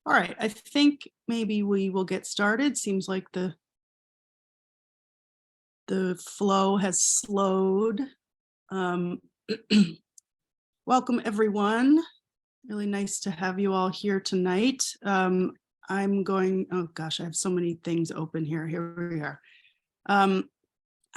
All right, I think maybe we will get started. Seems like the flow has slowed. Welcome, everyone. Really nice to have you all here tonight. I'm going, oh gosh, I have so many things open here. Here we are. I'm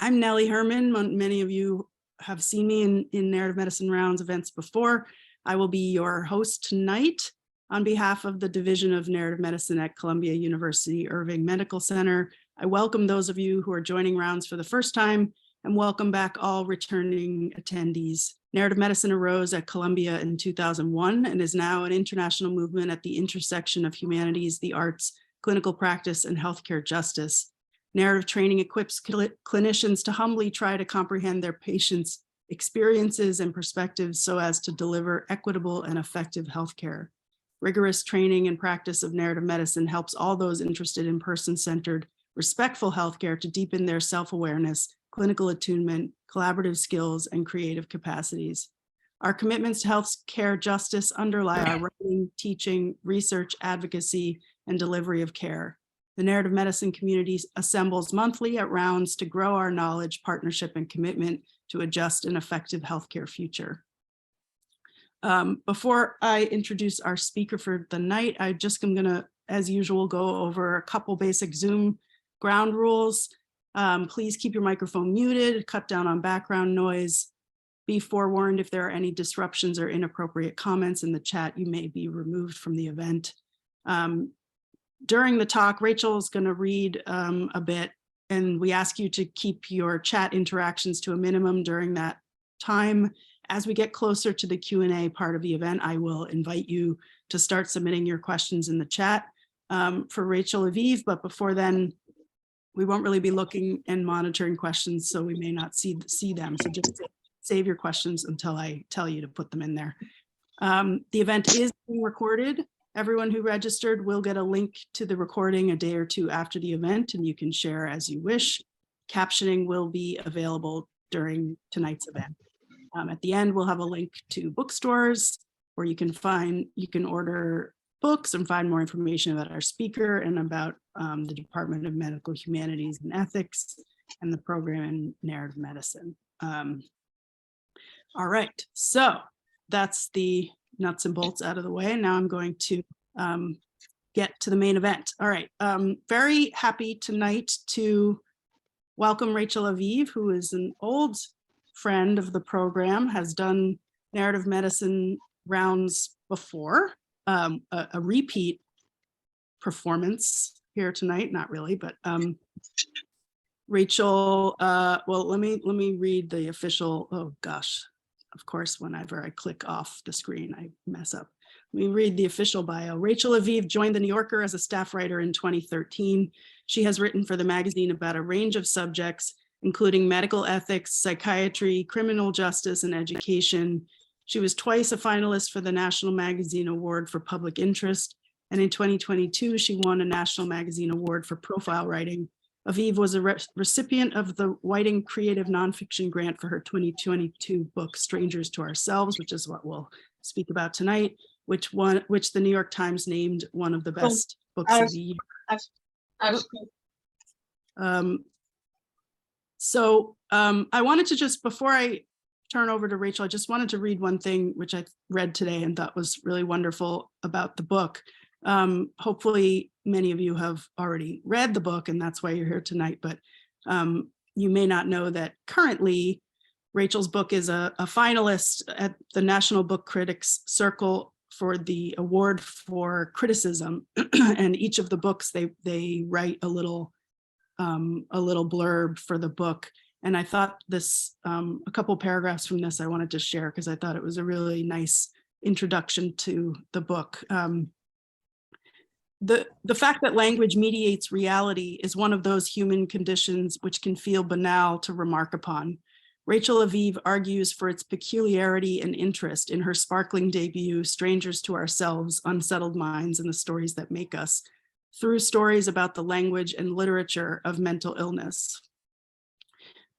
Nellie Herman. Many of you have seen me in Narrative Medicine Rounds events before. I will be your host tonight on behalf of the Division of Narrative Medicine at Columbia University Irving Medical Center. I welcome those of you who are joining rounds for the first time, and welcome back all returning attendees. Narrative medicine arose at Columbia in 2001 and is now an international movement at the intersection of humanities, the arts, clinical practice, and healthcare justice. Narrative training equips clinicians to humbly try to comprehend their patients' experiences and perspectives so as to deliver equitable and effective healthcare. Rigorous training and practice of narrative medicine helps all those interested in person-centered, respectful healthcare to deepen their self-awareness, clinical attunement, collaborative skills, and creative capacities. Our commitments to healthcare justice underlie our writing, teaching, research, advocacy, and delivery of care. The narrative medicine community assembles monthly at rounds to grow our knowledge, partnership, and commitment to a just and effective healthcare future. Before I introduce our speaker for the night, I'm gonna, as usual, go over a couple basic Zoom ground rules. Please keep your microphone muted, cut down on background noise. Be forewarned if there are any disruptions or inappropriate comments in the chat, you may be removed from the event. During the talk, Rachel is gonna read a bit, and we ask you to keep your chat interactions to a minimum during that time. As we get closer to the Q&A part of the event, I will invite you to start submitting your questions in the chat for Rachel Aviv, but before then, we won't really be looking and monitoring questions, so we may not see them. So just save your questions until I tell you to put them in there. The event is being recorded. Everyone who registered will get a link to the recording a day or two after the event, and you can share as you wish. Captioning will be available during tonight's event. At the end, we'll have a link to bookstores where you can order books and find more information about our speaker and about the Department of Medical Humanities and Ethics and the program in narrative medicine. All right, so that's the nuts and bolts out of the way. Now I'm going to get to the main event. All right, very happy tonight to welcome Rachel Aviv, who is an old friend of the program, has done narrative medicine rounds before, a repeat performance here tonight, not really, but Rachel, well, let me read the official, oh gosh, of course, whenever I click off the screen, I mess up. Let me read the official bio. Rachel Aviv joined The New Yorker as a staff writer in 2013. She has written for the magazine about a range of subjects, including medical ethics, psychiatry, criminal justice, and education. She was twice a finalist for the National Magazine Award for Public Interest, and in 2022, she won a National Magazine Award for Profile Writing. Aviv was a recipient of the Whiting Creative Nonfiction Grant for her 2022 book, Strangers to Ourselves, which is what we'll speak about tonight, which the New York Times named one of the best books of the year. So I wanted to just, before I turn over to Rachel, I just wanted to read one thing which I read today and thought was really wonderful about the book. Hopefully many of you have already read the book and that's why you're here tonight, but you may not know that currently Rachel's book is a finalist at the National Book Critics Circle for the award for criticism. And each of the books, they write a little blurb for the book. And I thought this, a couple paragraphs from this I wanted to share because I thought it was a really nice introduction to the book. The fact that language mediates reality is one of those human conditions which can feel banal to remark upon. Rachel Aviv argues for its peculiarity and interest in her sparkling debut, Strangers to Ourselves, Unsettled Minds, and the Stories That Make Us, through stories about the language and literature of mental illness.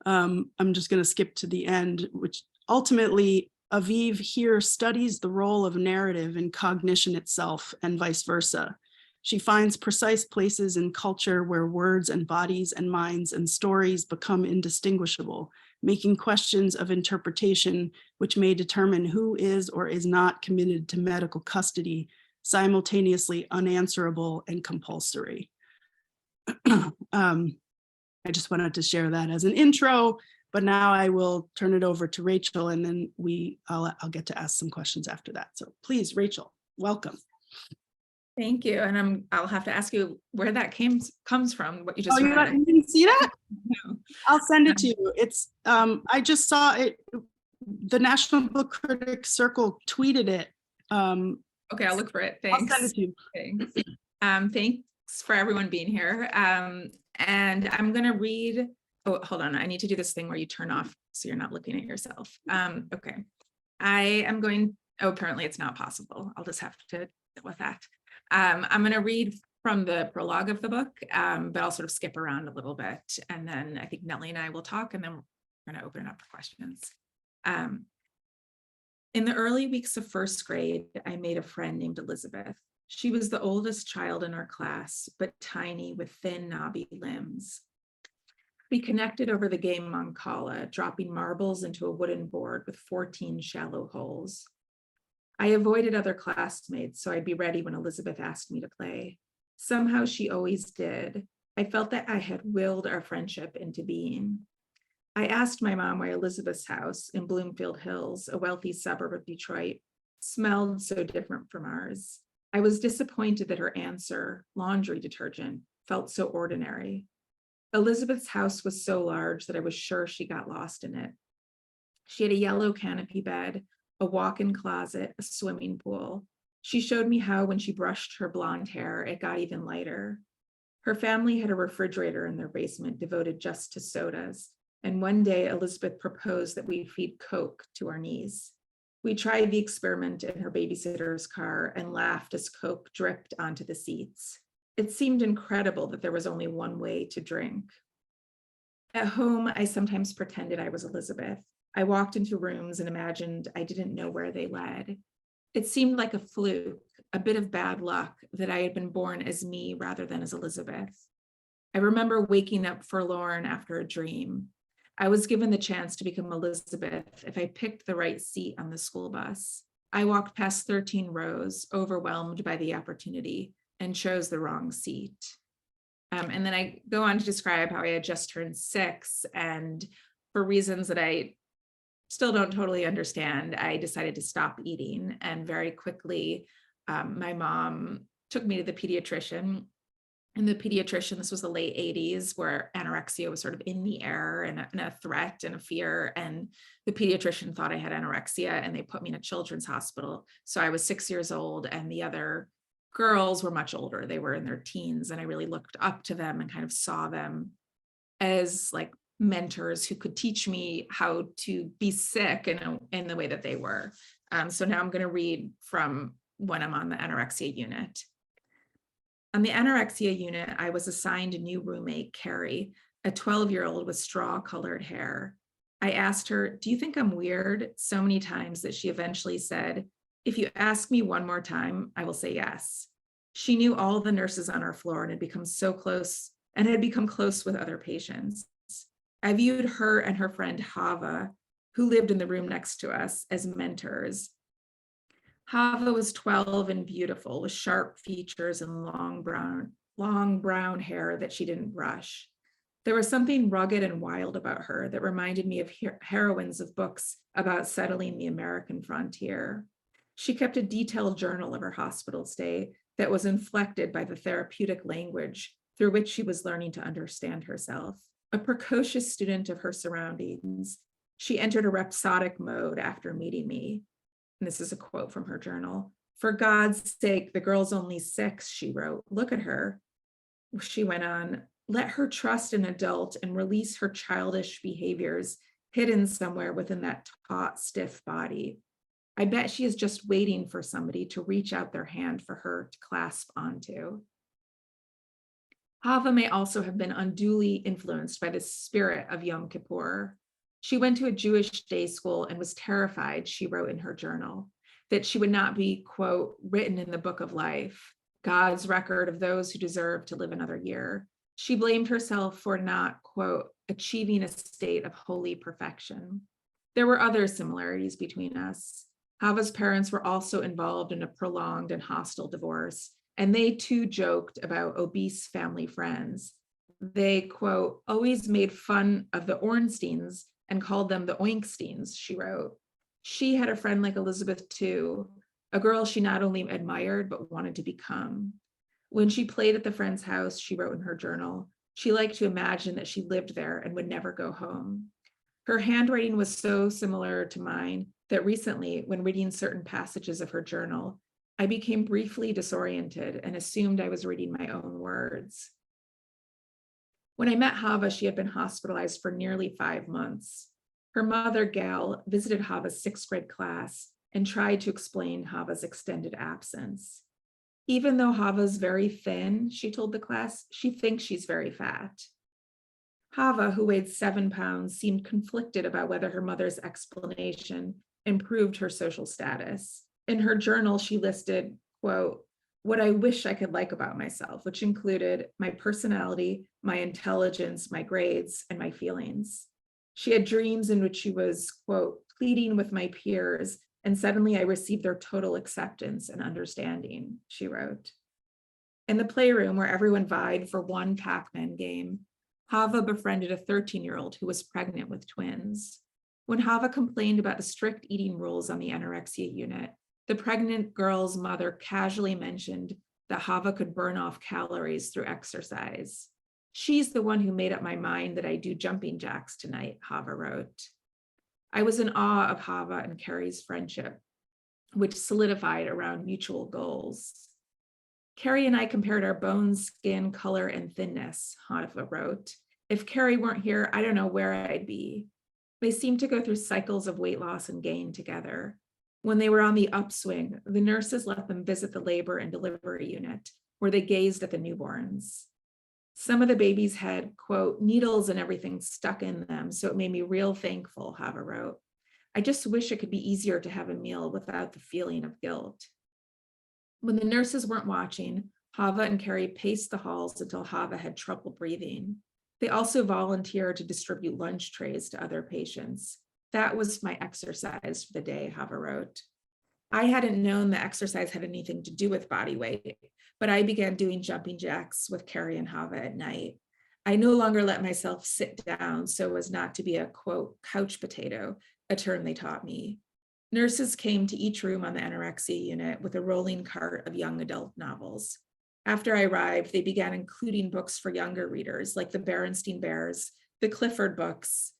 I'm just going to skip to the end, which ultimately Aviv here studies the role of narrative in cognition itself and vice versa. She finds precise places in culture where words and bodies and minds and stories become indistinguishable, making questions of interpretation which may determine who is or is not committed to medical custody simultaneously unanswerable and compulsory. I just wanted to share that as an intro, but now I will turn it over to Rachel, and then I'll get to ask some questions after that. So please, Rachel, welcome. Thank you. And I'll have to ask you where that comes from, what you just read. You didn't see that? No. I'll send it to you. It's I just saw it. The National Book Critics Circle tweeted it. Okay, I'll look for it. Thanks. I'll send it to you. Thanks. Thanks for everyone being here. And I'm going to read. Oh, hold on. I need to do this thing where you turn off so you're not looking at yourself. Okay. I am going. Oh, apparently it's not possible. I'll just have to deal with that. I'm going to read from the prologue of the book, but I'll sort of skip around a little bit. And then I think Nellie and I will talk, and then we're going to open it up for questions. In the early weeks of first grade, I made a friend named Elizabeth. She was the oldest child in our class, but tiny with thin, knobby limbs. We connected over the game Mancala, dropping marbles into a wooden board with 14 shallow holes. I avoided other classmates so I'd be ready when Elizabeth asked me to play. Somehow she always did. I felt that I had willed our friendship into being. I asked my mom why Elizabeth's house in Bloomfield Hills, a wealthy suburb of Detroit, smelled so different from ours. I was disappointed that her answer, laundry detergent, felt so ordinary. Elizabeth's house was so large that I was sure she got lost in it. She had a yellow canopy bed, a walk-in closet, a swimming pool. She showed me how when she brushed her blonde hair, it got even lighter. Her family had a refrigerator in their basement devoted just to sodas. And one day Elizabeth proposed that we feed Coke to our niece. We tried the experiment in her babysitter's car and laughed as Coke dripped onto the seats. It seemed incredible that there was only one way to drink. At home, I sometimes pretended I was Elizabeth. I walked into rooms and imagined I didn't know where they led. It seemed like a fluke, a bit of bad luck, that I had been born as me rather than as Elizabeth. I remember waking up forlorn after a dream. I was given the chance to become Elizabeth if I picked the right seat on the school bus. I walked past 13 rows, overwhelmed by the opportunity, and chose the wrong seat. And then I go on to describe how I had just turned 6, and for reasons that I still don't totally understand, I decided to stop eating. And very quickly, my mom took me to the pediatrician. And the pediatrician, this was the late 80s, where anorexia was sort of in the air and a threat and a fear. And the pediatrician thought I had anorexia, and they put me in a children's hospital. So I was 6 years old, and the other girls were much older. They were in their teens, and I really looked up to them and kind of saw them as like mentors who could teach me how to be sick in the way that they were. So now I'm going to read from when I'm on the anorexia unit. On the anorexia unit, I was assigned a new roommate, Carrie, a 12-year-old with straw-colored hair. I asked her, "Do you think I'm weird?" so many times that she eventually said, "If you ask me one more time, I will say yes." She knew all the nurses on our floor and had become close with other patients. I viewed her and her friend Hava, who lived in the room next to us, as mentors. Hava was 12 and beautiful, with sharp features and long brown hair that she didn't brush. There was something rugged and wild about her that reminded me of heroines of books about settling the American frontier. She kept a detailed journal of her hospital stay that was inflected by the therapeutic language through which she was learning to understand herself. A precocious student of her surroundings, she entered a rhapsodic mode after meeting me. And this is a quote from her journal. "For God's sake, the girl's only 6, she wrote. Look at her." She went on, "Let her trust an adult and release her childish behaviors hidden somewhere within that taut, stiff body. I bet she is just waiting for somebody to reach out their hand for her to clasp onto." Hava may also have been unduly influenced by the spirit of Yom Kippur. She went to a Jewish day school and was terrified, she wrote in her journal, that she would not be, quote, written in the book of life, God's record of those who deserve to live another year. She blamed herself for not, quote, achieving a state of holy perfection. There were other similarities between us. Hava's parents were also involved in a prolonged and hostile divorce, and they too joked about obese family friends. They, quote, always made fun of the Ornsteins and called them the Oinksteins, she wrote. She had a friend like Elizabeth too, a girl she not only admired, but wanted to become. When she played at the friend's house, she wrote in her journal, she liked to imagine that she lived there and would never go home. Her handwriting was so similar to mine that recently, when reading certain passages of her journal, I became briefly disoriented and assumed I was reading my own words. When I met Hava, she had been hospitalized for nearly 5 months. Her mother, Gal, visited Hava's 6th grade class and tried to explain Hava's extended absence. Even though Hava's very thin, she told the class, she thinks she's very fat. Hava, who weighed 7 pounds, seemed conflicted about whether her mother's explanation improved her social status. In her journal, she listed, quote, what I wish I could like about myself, which included my personality, my intelligence, my grades, and my feelings. She had dreams in which she was, quote, pleading with my peers, and suddenly I received their total acceptance and understanding, she wrote. In the playroom where everyone vied for one Pac-Man game, Hava befriended a 13-year-old who was pregnant with twins. When Hava complained about the strict eating rules on the anorexia unit, the pregnant girl's mother casually mentioned that Hava could burn off calories through exercise. She's the one who made up my mind that I do jumping jacks tonight, Hava wrote. I was in awe of Hava and Carrie's friendship, which solidified around mutual goals. Carrie and I compared our bones, skin, color, and thinness, Hava wrote. If Carrie weren't here, I don't know where I'd be. They seemed to go through cycles of weight loss and gain together. When they were on the upswing, the nurses let them visit the labor and delivery unit, where they gazed at the newborns. Some of the babies had, quote, needles and everything stuck in them, so it made me real thankful, Hava wrote. I just wish it could be easier to have a meal without the feeling of guilt. When the nurses weren't watching, Hava and Carrie paced the halls until Hava had trouble breathing. They also volunteered to distribute lunch trays to other patients. That was my exercise for the day, Hava wrote. I hadn't known that exercise had anything to do with body weight, but I began doing jumping jacks with Carrie and Hava at night. I no longer let myself sit down so as not to be a, quote, couch potato, a term they taught me. Nurses came to each room on the anorexia unit with a rolling cart of young adult novels. After I arrived, they began including books for younger readers, like the Berenstein Bears, the Clifford books,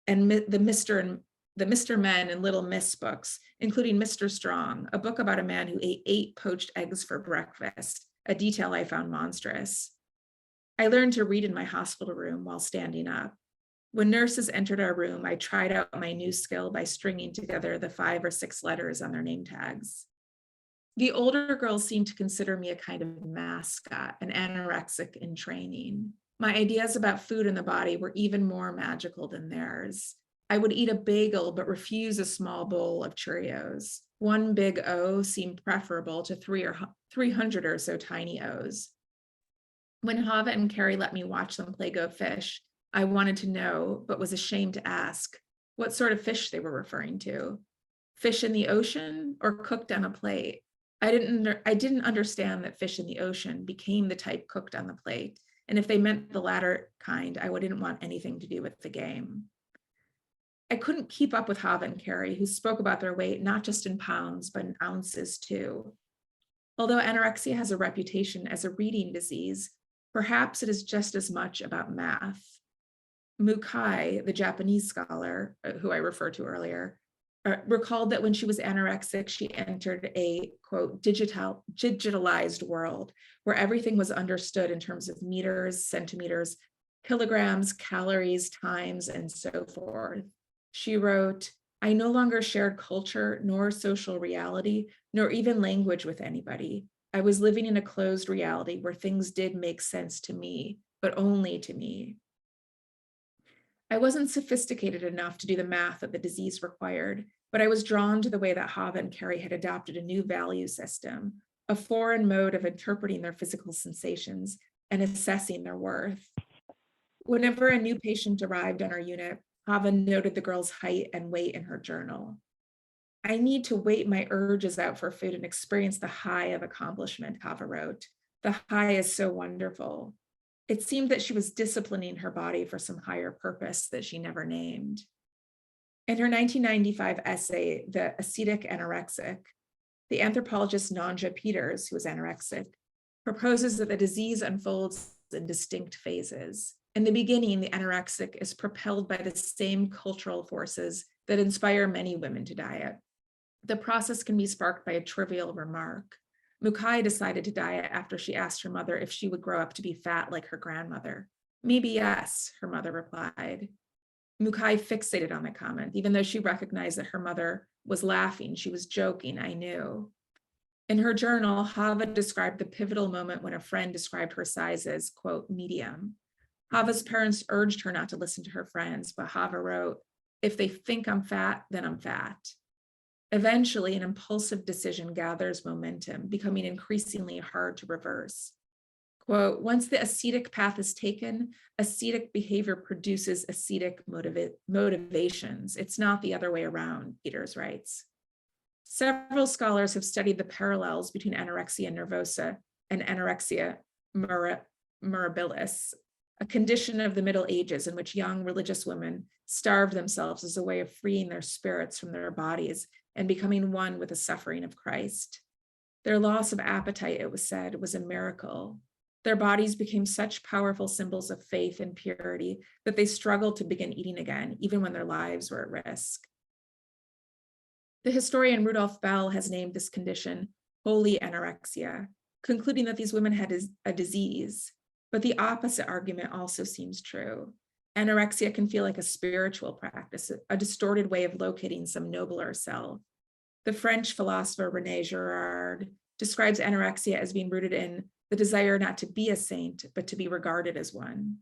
and the Mr. Men and Little Miss books, including Mr. Strong, a book about a man who ate 8 poached eggs for breakfast, a detail I found monstrous. I learned to read in my hospital room while standing up. When nurses entered our room, I tried out my new skill by stringing together the 5 or 6 letters on their name tags. The older girls seemed to consider me a kind of mascot, an anorexic in training. My ideas about food and the body were even more magical than theirs. I would eat a bagel, but refuse a small bowl of Cheerios. One big O seemed preferable to 300 or so tiny O's. When Hava and Carrie let me watch them play Go Fish, I wanted to know, but was ashamed to ask, what sort of fish they were referring to. Fish in the ocean or cooked on a plate? I didn't understand that fish in the ocean became the type cooked on the plate. And if they meant the latter kind, I didn't want anything to do with the game. I couldn't keep up with Hava and Carrie, who spoke about their weight, not just in pounds, but in ounces too. Although anorexia has a reputation as a reading disease, perhaps it is just as much about math. Mukai, the Japanese scholar who I referred to earlier, recalled that when she was anorexic, she entered a, quote, digitalized world where everything was understood in terms of meters, centimeters, kilograms, calories, times, and so forth. She wrote, I no longer shared culture, nor social reality, nor even language with anybody. I was living in a closed reality where things did make sense to me, but only to me. I wasn't sophisticated enough to do the math that the disease required, but I was drawn to the way that Hava and Carrie had adopted a new value system, a foreign mode of interpreting their physical sensations and assessing their worth. Whenever a new patient arrived on our unit, Hava noted the girl's height and weight in her journal. I need to wait my urges out for food and experience the high of accomplishment, Hava wrote. The high is so wonderful. It seemed that she was disciplining her body for some higher purpose that she never named. In her 1995 essay, The Ascetic Anorexic, the anthropologist Nanja Peters, who was anorexic, proposes that the disease unfolds in distinct phases. In the beginning, the anorexic is propelled by the same cultural forces that inspire many women to diet. The process can be sparked by a trivial remark. Mukai decided to diet after she asked her mother if she would grow up to be fat like her grandmother. Maybe yes, her mother replied. Mukai fixated on the comment, even though she recognized that her mother was laughing. She was joking, I knew. In her journal, Hava described the pivotal moment when a friend described her size as, quote, medium. Hava's parents urged her not to listen to her friends, but Hava wrote, if they think I'm fat, then I'm fat. Eventually, an impulsive decision gathers momentum, becoming increasingly hard to reverse. Quote, once the ascetic path is taken, ascetic behavior produces ascetic motivations. It's not the other way around, Peters writes. Several scholars have studied the parallels between anorexia nervosa and anorexia mirabilis, a condition of the Middle Ages in which young religious women starved themselves as a way of freeing their spirits from their bodies and becoming one with the suffering of Christ. Their loss of appetite, it was said, was a miracle. Their bodies became such powerful symbols of faith and purity that they struggled to begin eating again, even when their lives were at risk. The historian Rudolf Bell has named this condition holy anorexia, concluding that these women had a disease. But the opposite argument also seems true. Anorexia can feel like a spiritual practice, a distorted way of locating some nobler self. The French philosopher René Girard describes anorexia as being rooted in the desire not to be a saint, but to be regarded as one.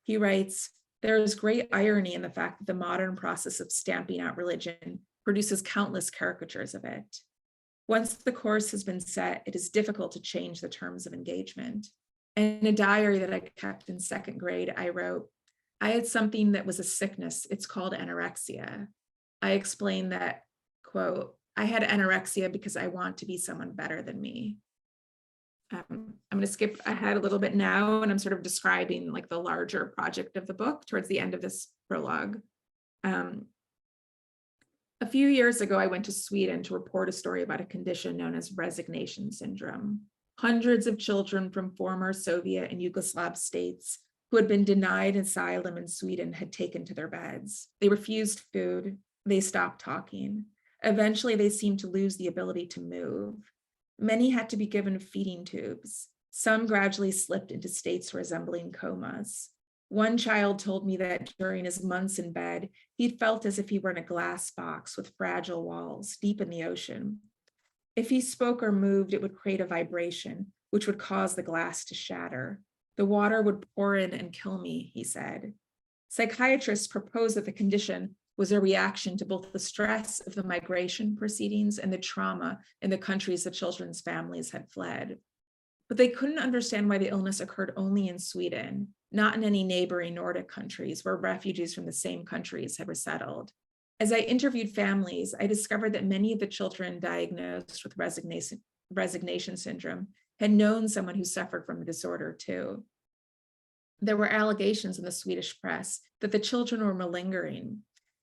He writes, there is great irony in the fact that the modern process of stamping out religion produces countless caricatures of it. Once the course has been set, it is difficult to change the terms of engagement. In a diary that I kept in second grade, I wrote, I had something that was a sickness. It's called anorexia. I explained that, quote, I had anorexia because I want to be someone better than me. I'm going to skip ahead a little bit now, and I'm sort of describing like the larger project of the book towards the end of this prologue. A few years ago, I went to Sweden to report a story about a condition known as resignation syndrome. Hundreds of children from former Soviet and Yugoslav states who had been denied asylum in Sweden had taken to their beds. They refused food. They stopped talking. Eventually, they seemed to lose the ability to move. Many had to be given feeding tubes. Some gradually slipped into states resembling comas. One child told me that during his months in bed, he'd felt as if he were in a glass box with fragile walls deep in the ocean. If he spoke or moved, it would create a vibration, which would cause the glass to shatter. The water would pour in and kill me, he said. Psychiatrists proposed that the condition was a reaction to both the stress of the migration proceedings and the trauma in the countries the children's families had fled. But they couldn't understand why the illness occurred only in Sweden, not in any neighboring Nordic countries where refugees from the same countries had resettled. As I interviewed families, I discovered that many of the children diagnosed with resignation syndrome had known someone who suffered from the disorder too. There were allegations in the Swedish press that the children were malingering,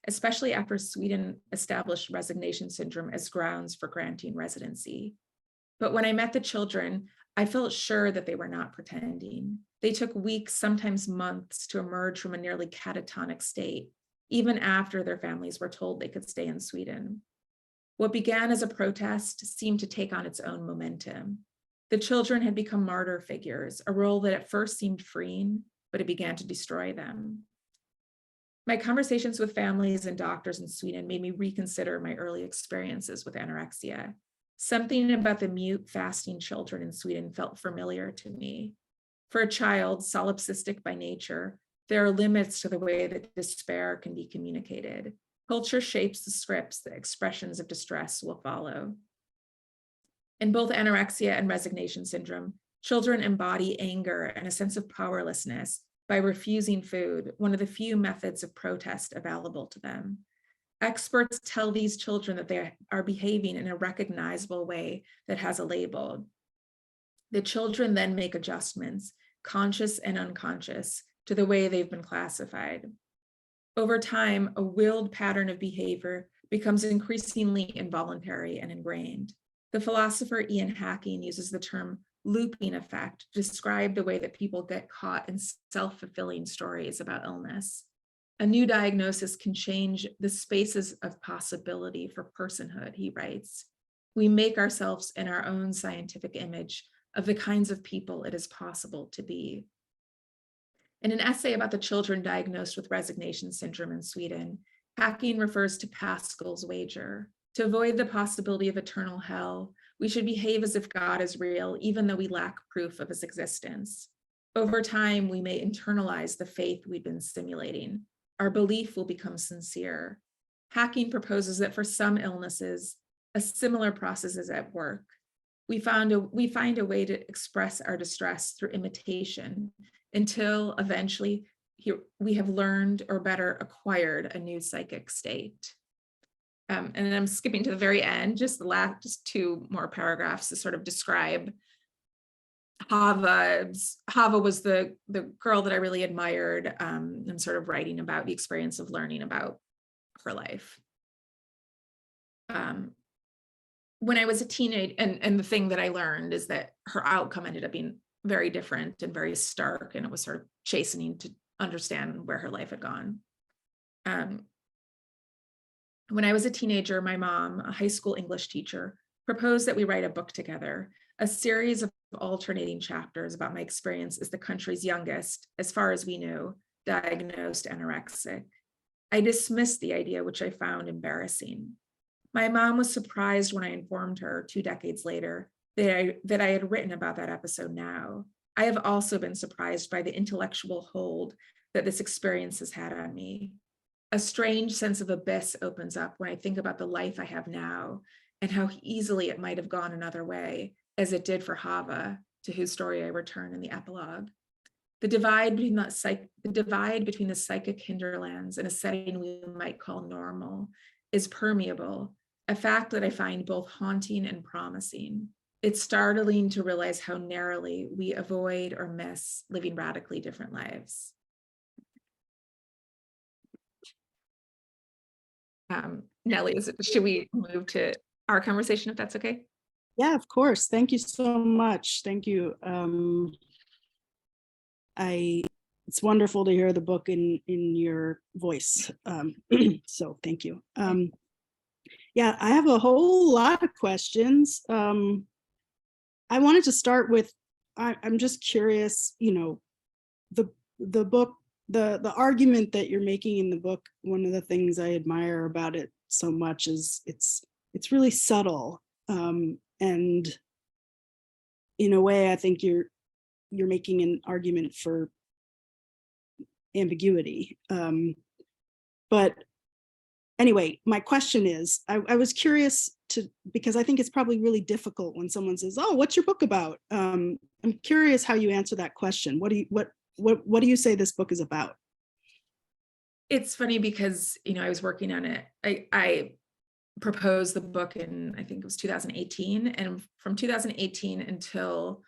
especially after Sweden established resignation syndrome as grounds for granting residency. But when I met the children, I felt sure that they were not pretending. They took weeks, sometimes months, to emerge from a nearly catatonic state, even after their families were told they could stay in Sweden. What began as a protest seemed to take on its own momentum. The children had become martyr figures, a role that at first seemed freeing, but it began to destroy them. My conversations with families and doctors in Sweden made me reconsider my early experiences with anorexia. Something about the mute, fasting children in Sweden felt familiar to me. For a child, solipsistic by nature, there are limits to the way that despair can be communicated. Culture shapes the scripts that expressions of distress will follow. In both anorexia and resignation syndrome, children embody anger and a sense of powerlessness by refusing food, one of the few methods of protest available to them. Experts tell these children that they are behaving in a recognizable way that has a label. The children then make adjustments, conscious and unconscious, to the way they've been classified. Over time, a willed pattern of behavior becomes increasingly involuntary and ingrained. The philosopher Ian Hacking uses the term looping effect to describe the way that people get caught in self-fulfilling stories about illness. A new diagnosis can change the spaces of possibility for personhood, he writes. We make ourselves in our own scientific image of the kinds of people it is possible to be. In an essay about the children diagnosed with resignation syndrome in Sweden, Hacking refers to Pascal's wager. To avoid the possibility of eternal hell, we should behave as if God is real, even though we lack proof of his existence. Over time, we may internalize the faith we've been simulating. Our belief will become sincere. Hacking proposes that for some illnesses, a similar process is at work. We find a way to express our distress through imitation until eventually we have learned, or better, acquired a new psychic state. And then I'm skipping to the very end, just two more paragraphs to sort of describe Hava. Hava was the girl that I really admired, and sort of writing about the experience of learning about her life. When I was a teenager, and the thing that I learned is that her outcome ended up being very different and very stark, and it was sort of chastening to understand where her life had gone. When I was a teenager, my mom, a high school English teacher, proposed that we write a book together, a series of alternating chapters about my experience as the country's youngest, as far as we knew, diagnosed anorexic. I dismissed the idea, which I found embarrassing. My mom was surprised when I informed her 2 decades later that I had written about that episode now. I have also been surprised by the intellectual hold that this experience has had on me. A strange sense of abyss opens up when I think about the life I have now and how easily it might have gone another way, as it did for Hava, to whose story I return in the epilogue. The divide between the psychic hinterlands and a setting we might call normal is permeable, a fact that I find both haunting and promising. It's startling to realize how narrowly we avoid or miss living radically different lives. Nellie, should we move to our conversation, if that's okay? Yeah, of course. Thank you so much. Thank you. It's wonderful to hear the book in your voice. So thank you. Yeah, I have a whole lot of questions. I wanted to start with, I'm just curious, the book, the argument that you're making in the book, one of the things I admire about it so much is it's really subtle. And in a way, I think you're making an argument for ambiguity. But anyway, my question is, I was curious because I think it's probably really difficult when someone says, "Oh, what's your book about?" I'm curious how you answer that question. What do you say this book is about? It's funny because, I was working on it. I proposed the book in, I think it was 2018. And from 2018 until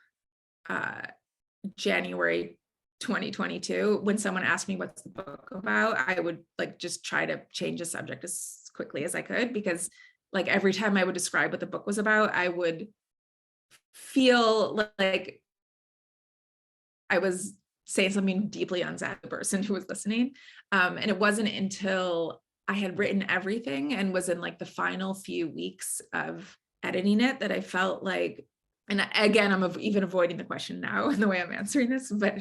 January 2022, when someone asked me what's the book about, I would just try to change the subject as quickly as I could, because every time I would describe what the book was about, I would feel like I was saying something deeply unsaid to the person who was listening. And it wasn't until I had written everything and was in the final few weeks of editing it that I felt like, and again, I'm even avoiding the question now in the way I'm answering this, but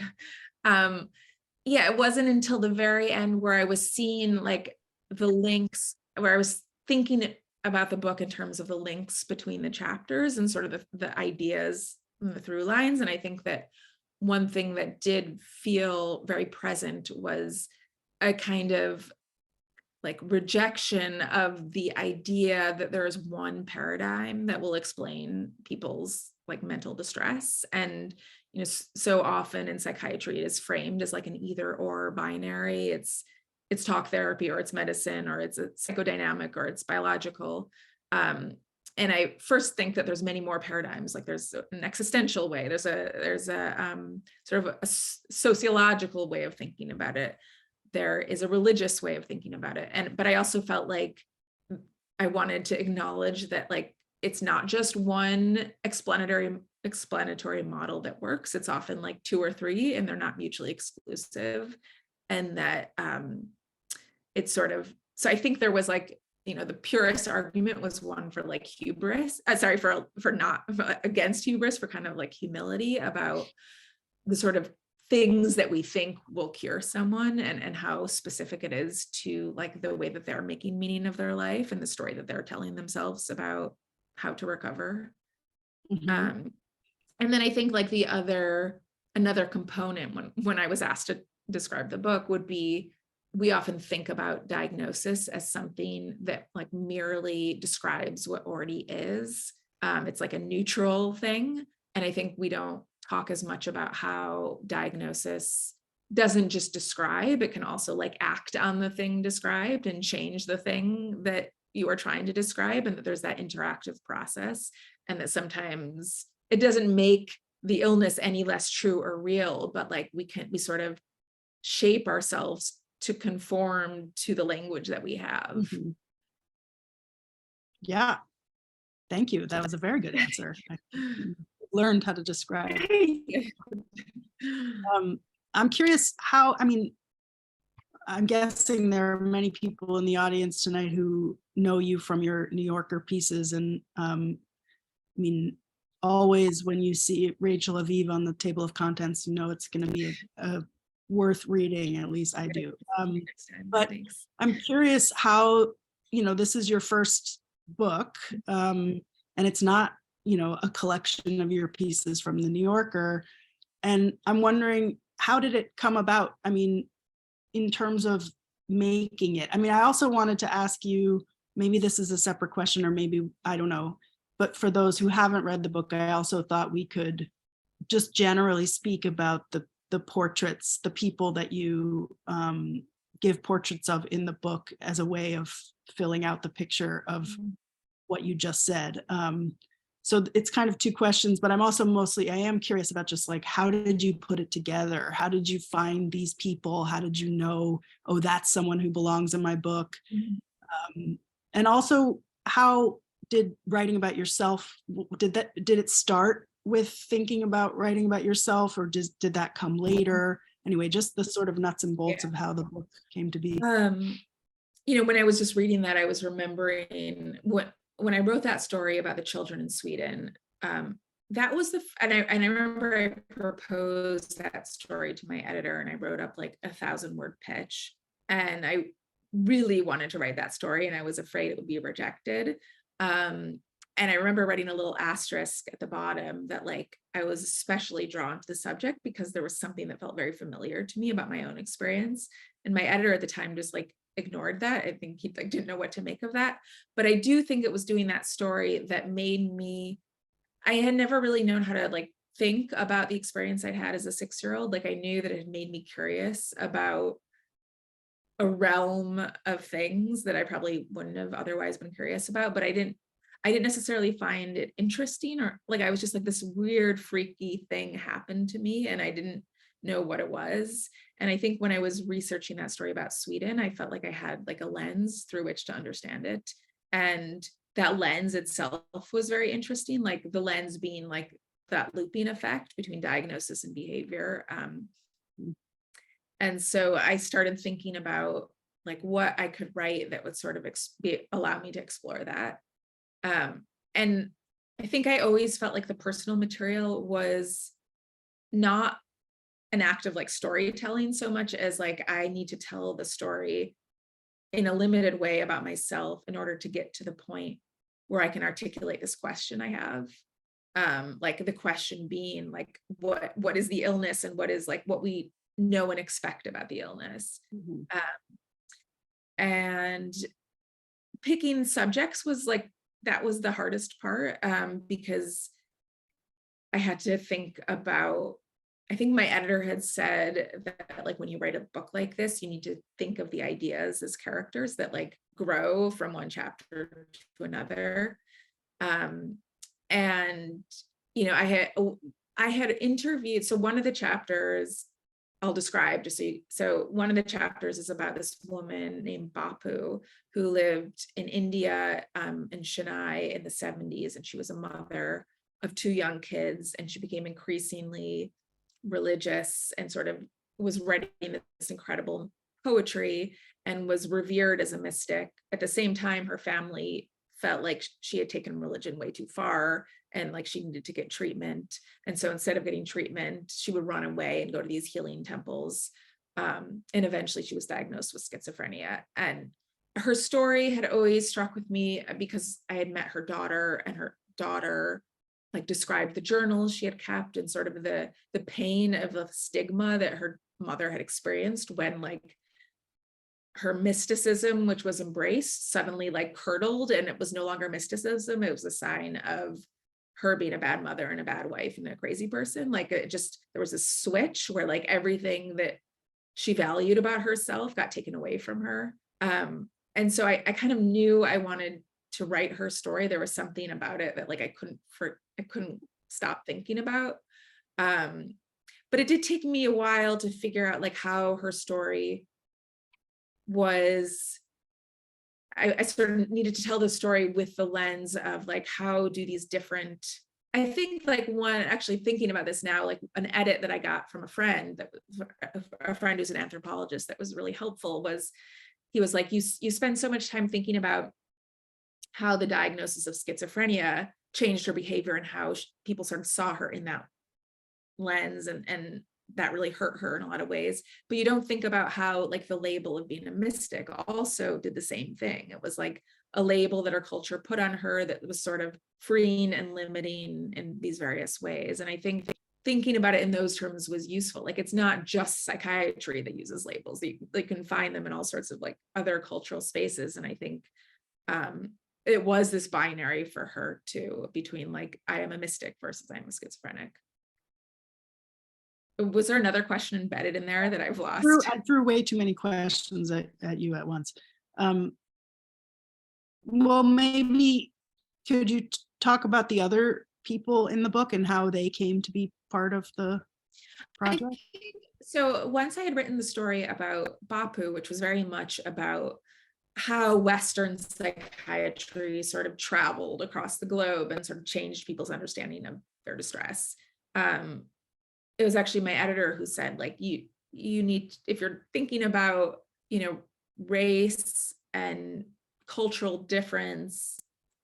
yeah, it wasn't until the very end where I was seeing the links, where I was thinking about the book in terms of the links between the chapters and sort of the ideas and the through lines. And I think that one thing that did feel very present was a kind of like rejection of the idea that there is one paradigm that will explain people's like mental distress. And so often in psychiatry it is framed as like an either or binary. It's talk therapy, or it's medicine, or it's a psychodynamic, or it's biological. And I first think that there's many more paradigms. Like there's an existential way, there's a sort of a sociological way of thinking about it. There is a religious way of thinking about it. But I also felt like I wanted to acknowledge that like it's not just one explanatory model that works. It's often like two or three, and they're not mutually exclusive. And that it's sort of, so I think there was like, the purist argument was one for like hubris, for not against hubris, for kind of like humility about the sort of things that we think will cure someone, and how specific it is to like the way that they're making meaning of their life and the story that they're telling themselves about how to recover. Mm-hmm. And then I think like another component when I was asked to describe the book would be, we often think about diagnosis as something that like merely describes what already is. It's like a neutral thing. And I think we don't talk as much about how diagnosis doesn't just describe, it can also like act on the thing described and change the thing that you are trying to describe, and that there's that interactive process, and that sometimes it doesn't make the illness any less true or real, but like we sort of shape ourselves to conform to the language that we have. Mm-hmm. Yeah. Thank you. That was a very good answer. I learned how to describe. I'm curious how, I'm guessing there are many people in the audience tonight who know you from your New Yorker pieces. And always when you see Rachel Aviv on the table of contents, it's going to be a worth reading. At least I do. But thanks. I'm curious how, this is your first book, and it's not, a collection of your pieces from the New Yorker. And I'm wondering, how did it come about? In terms of making it. I also wanted to ask you, maybe this is a separate question, or maybe, I don't know, but for those who haven't read the book, I also thought we could just generally speak about the portraits, the people that you give portraits of in the book, as a way of filling out the picture of what you just said. So it's kind of two questions, but I am curious about just like, how did you put it together? How did you find these people? How did you know, oh, that's someone who belongs in my book? And also, how did writing about yourself, did it start with thinking about writing about yourself, or did that come later? Anyway, just the sort of nuts and bolts of how the book came to be. When I was just reading that, I was remembering when I wrote that story about the children in Sweden, that was and I remember I proposed that story to my editor, and I wrote up like 1,000-word pitch, and I really wanted to write that story, and I was afraid it would be rejected. And I remember writing a little asterisk at the bottom that like I was especially drawn to the subject because there was something that felt very familiar to me about my own experience. And my editor at the time just like ignored that. I think he like didn't know what to make of that. But I do think it was doing that story that made me, I had never really known how to like think about the experience I'd had as a 6-year-old. Like I knew that it had made me curious about a realm of things that I probably wouldn't have otherwise been curious about, but I didn't necessarily find it interesting, or like I was just like, this weird freaky thing happened to me and I didn't know what it was. And I think when I was researching that story about Sweden, I felt like I had like a lens through which to understand it. And that lens itself was very interesting, like the lens being like that looping effect between diagnosis and behavior. And so I started thinking about like what I could write that would sort of allow me to explore that. And I think I always felt like the personal material was not an act of like storytelling so much as like I need to tell the story in a limited way about myself in order to get to the point where I can articulate this question I have. Like the question being like, what is the illness, and what is like what we know and expect about the illness. Mhm. And picking subjects was like, that was the hardest part, because I had to think about, I think my editor had said that like when you write a book like this, you need to think of the ideas as characters that like grow from one chapter to another. And I had interviewed, so one of the chapters I'll describe just so one of the chapters is about this woman named Bapu who lived in India, in Chennai in the 70s, and she was a mother of 2 young kids, and she became increasingly religious and sort of was writing this incredible poetry and was revered as a mystic. At the same time, her family felt like she had taken religion way too far and like she needed to get treatment. And so instead of getting treatment, she would run away and go to these healing temples. And eventually she was diagnosed with schizophrenia. And her story had always struck with me because I had met her daughter, and her daughter like described the journals she had kept and sort of the pain of the stigma that her mother had experienced when like her mysticism, which was embraced, suddenly like curdled, and it was no longer mysticism. It was a sign of her being a bad mother and a bad wife and a crazy person. Like it just, there was a switch where like everything that she valued about herself got taken away from her. And so I kind of knew I wanted to write her story. There was something about it that like I couldn't stop thinking about. But it did take me a while to figure out like how her story was. I sort of needed to tell the story with the lens of like, how do these different, I think like one, actually thinking about this now, like an edit that I got from a friend who's an anthropologist that was really helpful was, he was like, you spend so much time thinking about how the diagnosis of schizophrenia changed her behavior and how people sort of saw her in that lens, and that really hurt her in a lot of ways. But you don't think about how like the label of being a mystic also did the same thing. It was like a label that our culture put on her that was sort of freeing and limiting in these various ways. And I think thinking about it in those terms was useful. Like it's not just psychiatry that uses labels. You can find them in all sorts of like other cultural spaces. And I think it was this binary for her too, between like I am a mystic versus I'm a schizophrenic. Was there another question embedded in there that I've lost? I threw way too many questions at you at once. Well, maybe could you talk about the other people in the book and how they came to be part of the project? So once I had written the story about Bapu, which was very much about how Western psychiatry sort of traveled across the globe and sort of changed people's understanding of their distress. It was actually my editor who said, like, you need, if you're thinking about, race and cultural difference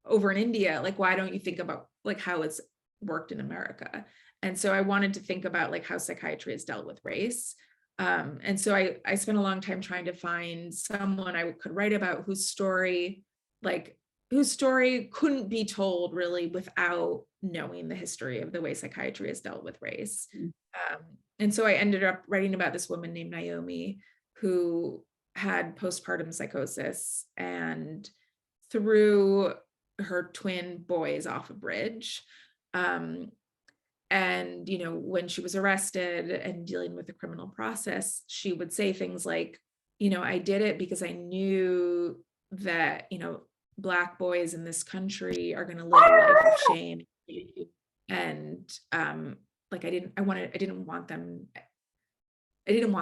over in India, like, why don't you think about like how it's worked in America? And so I wanted to think about like how psychiatry has dealt with race. And so I spent a long time trying to find someone I could write about whose story couldn't be told really without knowing the history of the way psychiatry has dealt with race. And so I ended up writing about this woman named Naomi who had postpartum psychosis and threw her twin boys off a bridge. And, when she was arrested and dealing with the criminal process, she would say things like, I did it because I knew that, Black boys in this country are going to live a life of shame. And like I didn't want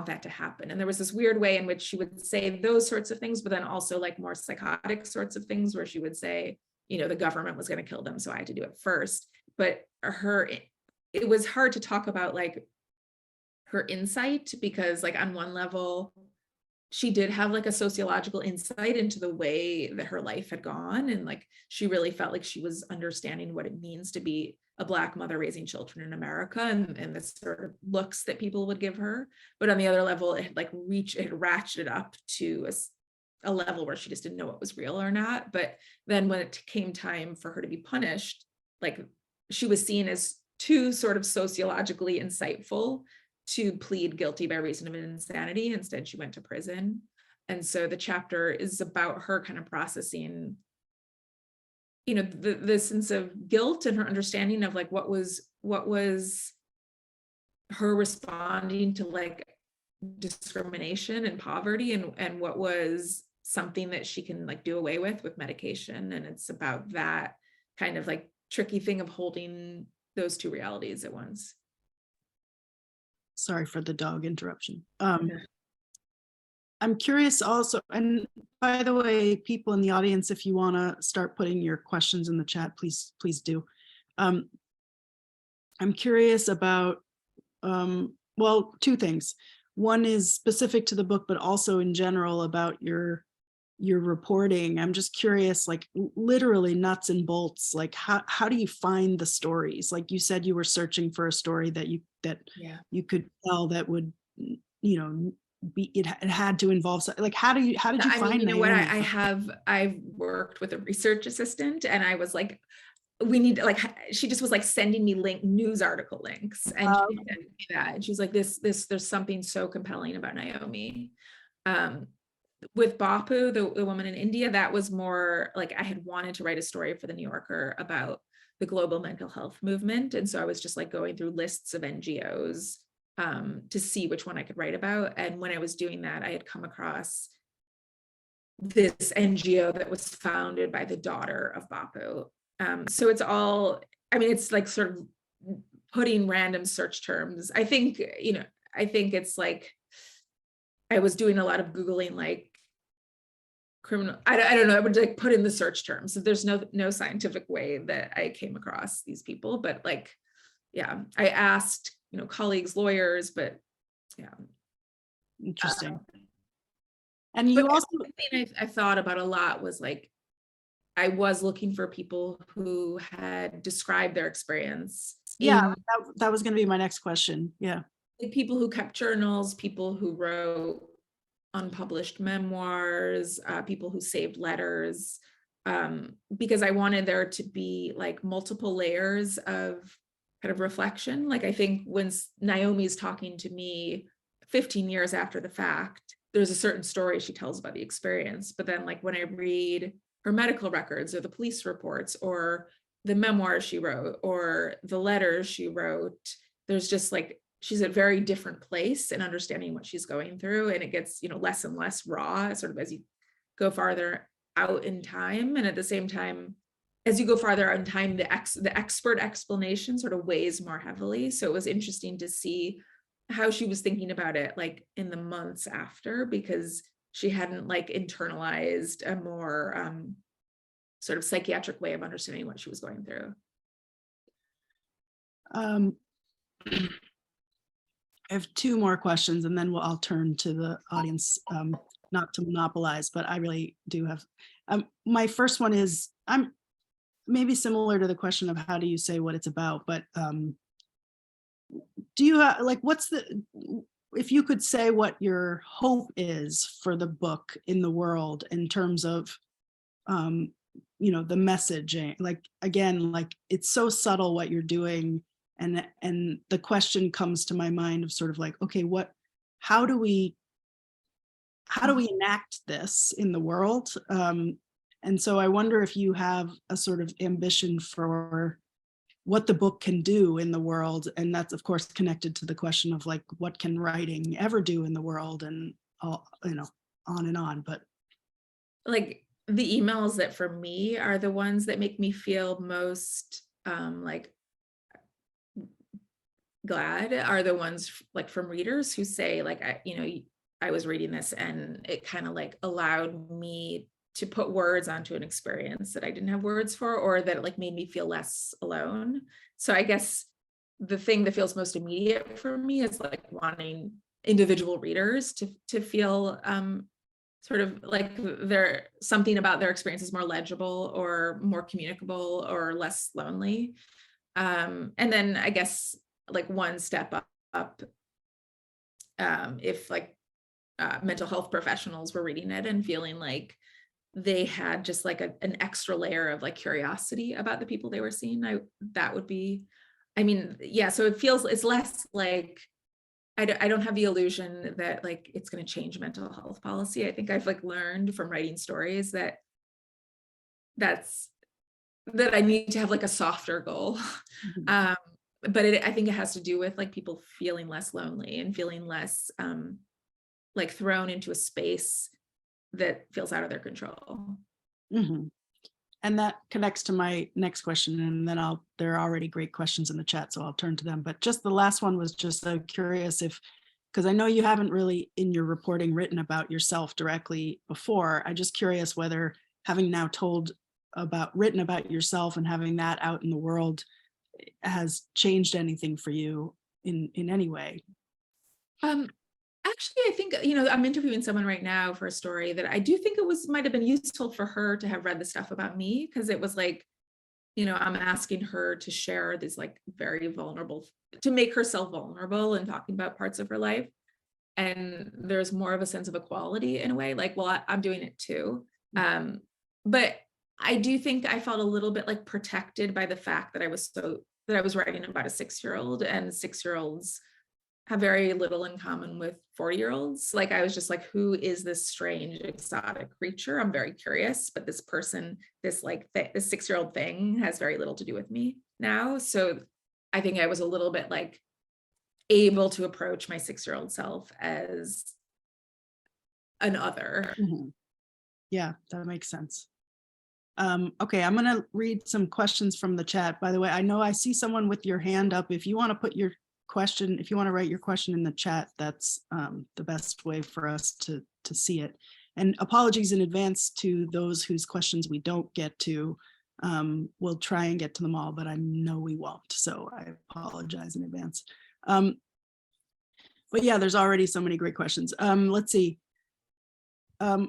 that to happen. And there was this weird way in which she would say those sorts of things, but then also like more psychotic sorts of things where she would say, the government was going to kill them, so I had to do it first. But it was hard to talk about like her insight, because like on one level, she did have like a sociological insight into the way that her life had gone. And like, she really felt like she was understanding what it means to be a Black mother raising children in America, and the sort of looks that people would give her. But on the other level, it had like ratcheted up to a level where she just didn't know what was real or not. But then when it came time for her to be punished, like she was seen as too sort of sociologically insightful to plead guilty by reason of insanity. Instead, she went to prison. And so the chapter is about her kind of processing, the sense of guilt and her understanding of like what was her responding to like discrimination and poverty, and what was something that she can like do away with medication. And it's about that kind of like tricky thing of holding those two realities at once. Sorry for the dog interruption. I'm curious also, and by the way, people in the audience, if you want to start putting your questions in the chat, please do. I'm curious about, well, two things. One is specific to the book, but also in general about your reporting. I'm just curious, like literally nuts and bolts, like how do you find the stories? Like you said, you were searching for a story that you could tell that would, be, it had to involve, like how did you find what I've worked with a research assistant, and I was like, we need like, she just was like sending me news article links, and she sent me that, and she was like, there's something so compelling about Naomi. With Bapu, the woman in India, that was more like I had wanted to write a story for the New Yorker about the global mental health movement, and so I was just like going through lists of NGOs to see which one I could write about. And when I was doing that, I had come across this NGO that was founded by the daughter of Bapu. So it's all, I mean, it's like sort of putting random search terms. I think it's like, I was doing a lot of Googling, like criminal, I don't know, I would like put in the search terms. So there's no scientific way that I came across these people, but like, yeah, I asked, colleagues, lawyers, but yeah. Interesting. And you also, the thing I thought about a lot was like, I was looking for people who had described their experience. Yeah, that was going to be my next question. Yeah. Like people who kept journals, people who wrote unpublished memoirs, people who saved letters, because I wanted there to be like multiple layers of kind of reflection. Like I think when Naomi's talking to me 15 years after the fact, there's a certain story she tells about the experience. But then like when I read her medical records or the police reports or the memoirs she wrote or the letters she wrote, there's just like, she's at a very different place in understanding what she's going through. And it gets, less and less raw sort of as you go farther out in time. And at the same time, as you go farther out in time, the expert explanation sort of weighs more heavily. So it was interesting to see how she was thinking about it, like in the months after, because she hadn't like internalized a more sort of psychiatric way of understanding what she was going through. I have two more questions and then I'll turn to the audience, not to monopolize, but I really do have. My first one is, I'm maybe similar to the question of how do you say what it's about, but do you have, like, if you could say what your hope is for the book in the world in terms of, the messaging, like, again, like it's so subtle what you're doing. And the question comes to my mind of sort of like, okay, how do we enact this in the world? And so I wonder if you have a sort of ambition for what the book can do in the world. And that's of course connected to the question of like, what can writing ever do in the world, and all, on and on. But like the emails that for me are the ones that make me feel most like glad are the ones like from readers who say like, I was reading this and it kind of like allowed me to put words onto an experience that I didn't have words for, or that it like made me feel less alone. So I guess the thing that feels most immediate for me is like wanting individual readers to feel sort of like something about their experience is more legible or more communicable or less lonely. And then I guess like one step up, if like mental health professionals were reading it and feeling like they had just like an extra layer of like curiosity about the people they were seeing. That would be, I mean, yeah, so it feels, it's less like, I don't have the illusion that like it's going to change mental health policy. I think I've like learned from writing stories that I need to have like a softer goal. Mhm. But I think it has to do with like people feeling less lonely and feeling less like thrown into a space that feels out of their control. Mhm. And that connects to my next question, and then there are already great questions in the chat, so I'll turn to them. But just the last one was just curious if, because I know you haven't really in your reporting written about yourself directly before. I'm just curious whether having now written about yourself and having that out in the world has changed anything for you in any way. Actually, I think, I'm interviewing someone right now for a story that I do think might have been useful for her to have read the stuff about me, because it was like, I'm asking her to share this like very vulnerable, to make herself vulnerable and talking about parts of her life. And there's more of a sense of equality in a way, like, well, I'm doing it too. But I do think I felt a little bit like protected by the fact that I was writing about a 6-year-old, and 6-year-olds have very little in common with 40-year-olds. Like, I was just like, who is this strange exotic creature? I'm very curious, but this person, this 6-year-old thing has very little to do with me now. So I think I was a little bit like able to approach my 6-year-old self as an other. Mhm. Yeah, that makes sense. Okay, I'm going to read some questions from the chat. By the way, I know I see someone with your hand up. If you want to put your question, if you want to write your question in the chat, that's the best way for us to see it. And apologies in advance to those whose questions we don't get to. We'll try and get to them all, but I know we won't. So I apologize in advance. But yeah, there's already so many great questions. Let's see.